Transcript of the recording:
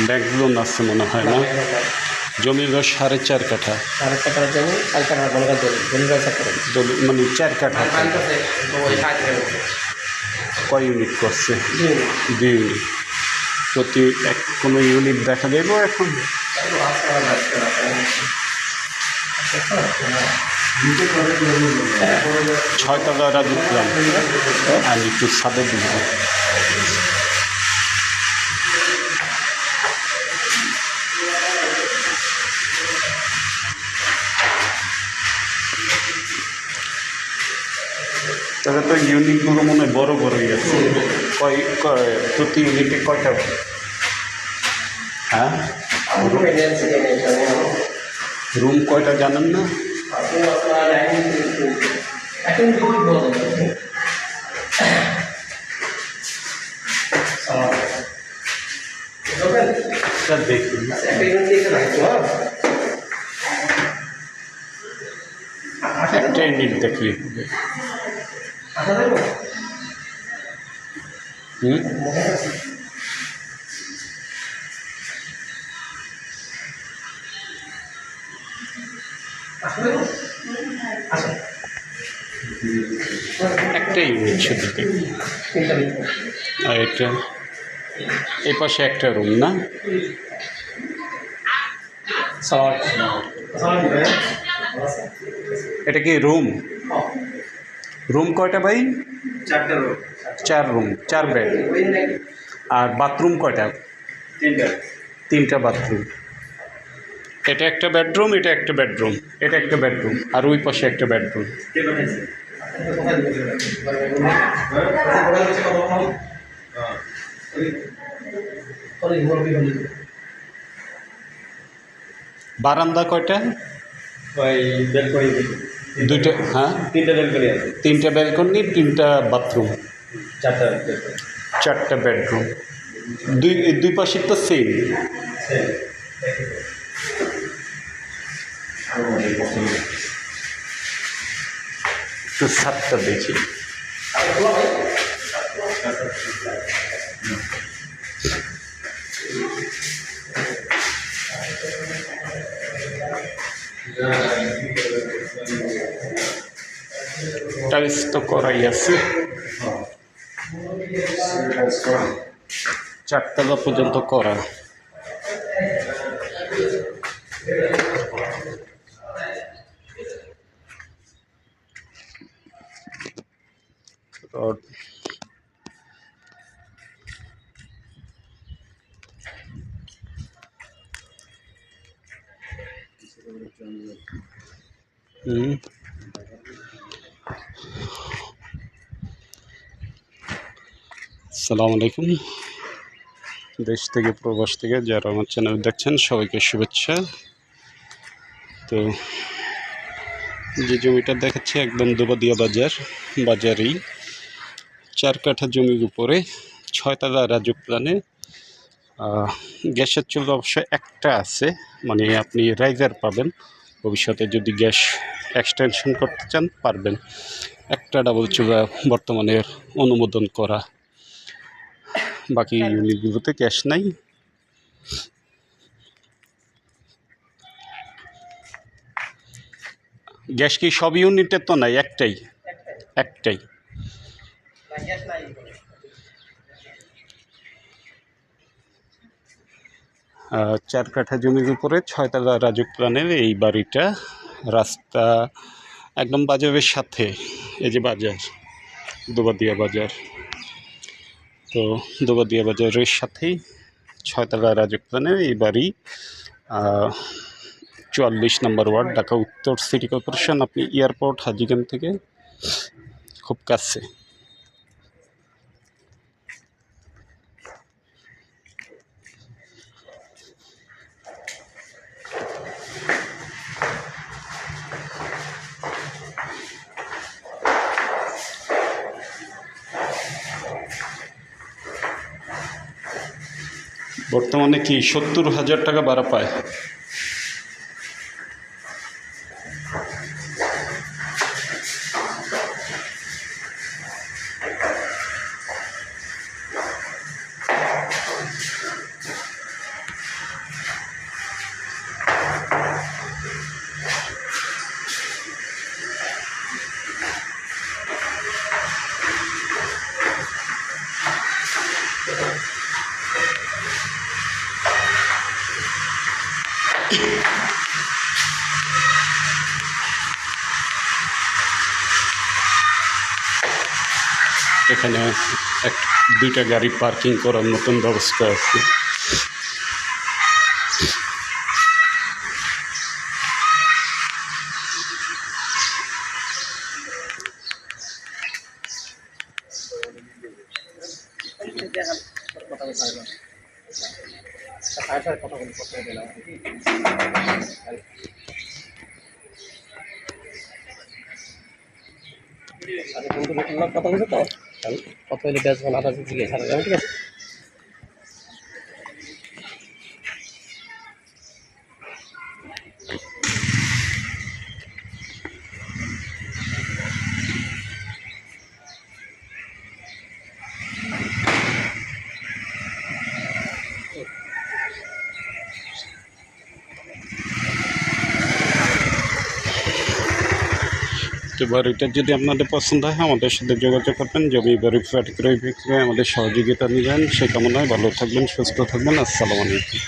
Bank loan আছে মনে হয় না? জমির রস 4.5 কাঠা। 4.5 কাঠা জমি, 4 কাঠা মনে করেন জমি ব্যবসা করেন। মানে 4 কাঠা। কয় ইউনিট করছে? 2 ইউনিট। প্রতি কোনো ইউনিট দেখা যাইব এখন? 6 তলা রাজুক প্ল্যান। আমি একটু ছাদে দিব। তাহলে তো ইউনিটগুলো মনে হয় বড় বড়ই আছে। প্রতি ইউনিটে কয়টা? হ্যাঁ, রুম কয়টা জানেন না? দেখুন একটা ইউনিট দেখলে হবে। একটা ইউনিট শুধু দেখি। আর এটা এই পাশে একটা রুম না? এটা কি রুম? রুম কয়টা ভাই? 4 রুম, 4 বেড। আর বাথরুম কয়টা? 3টা বাথরুম। এটা একটা বেডরুম, এটা একটা বেডরুম, এটা একটা বেডরুম, আর ওই পাশে একটা বেডরুম। বারান্দা কয়টা? দুইটা। হ্যাঁ, 3টা ব্যালকনি আছে। 3টা ব্যালকনি, 3টা বাথরুম, 4টা বেডরুম। দুই পাশে তো সেম। একটু ছাদটা দেখি। টাইলস তো করাই আছে। 4 তলা পর্যন্ত করা। রড আসসালামু আলাইকুম। দেশ থেকে প্রবাস থেকে যারা আমার চ্যানেল দেখছেন সবাইকে শুভেচ্ছা। তো যে জমিটা দেখাচ্ছে একদম দুবাদিয়া বাজারেই 4 কাঠা জমির উপরে 6 তলা রাজুক প্ল্যানে। গ্যাসের চুলা অবশ্য একটা আছে, মানে আপনি রাইজার পাবেন ভবিষ্যতে যদি গ্যাস এক্সটেনশন করতে চান পারবেন। একটা ডাবল চুলা বর্তমানে অনুমোদন করা, বাকি ইউনিটগুলোতে গ্যাস নাই। গ্যাস কি সব ইউনিটের তো নাই? একটাই। 4 কাঠা জমির উপরে 6 তলা রাজুক প্ল্যানের এই বাড়িটা। রাস্তা একদম বাজারের সাথে। এই যে বাজার, দুবাদিয়া বাজার। তো দুবাদিয়া বাজারের সাথেই 6 তলা রাজুক প্ল্যানের এই বাড়ি। 44 নম্বর ওয়ার্ড, ঢাকা উত্তর সিটি কর্পোরেশন। আপনি এয়ারপোর্ট হাজীগঞ্জ থেকে খুব কাছে। বর্তমানে কি 70,000 টাকা ভাড়া পায়? এখানে দুইটা গাড়ি পার্কিং করার মতন ব্যবস্থা আছে। কথা বলছো তো কত হলে বেচবো না বেচবো জিজ্ঞেস ঠিক আছে। তো বাড়িটা যদি আপনাদের পছন্দ হয় আমাদের সাথে যোগাযোগ করবেন। জমি বাড়ি ফ্ল্যাট ক্রয় বিক্রয় আমাদের সহযোগিতা নেবেন। সে কামনায় ভালো থাকবেন, সুস্থ থাকবেন। আসসালামু আলাইকুম।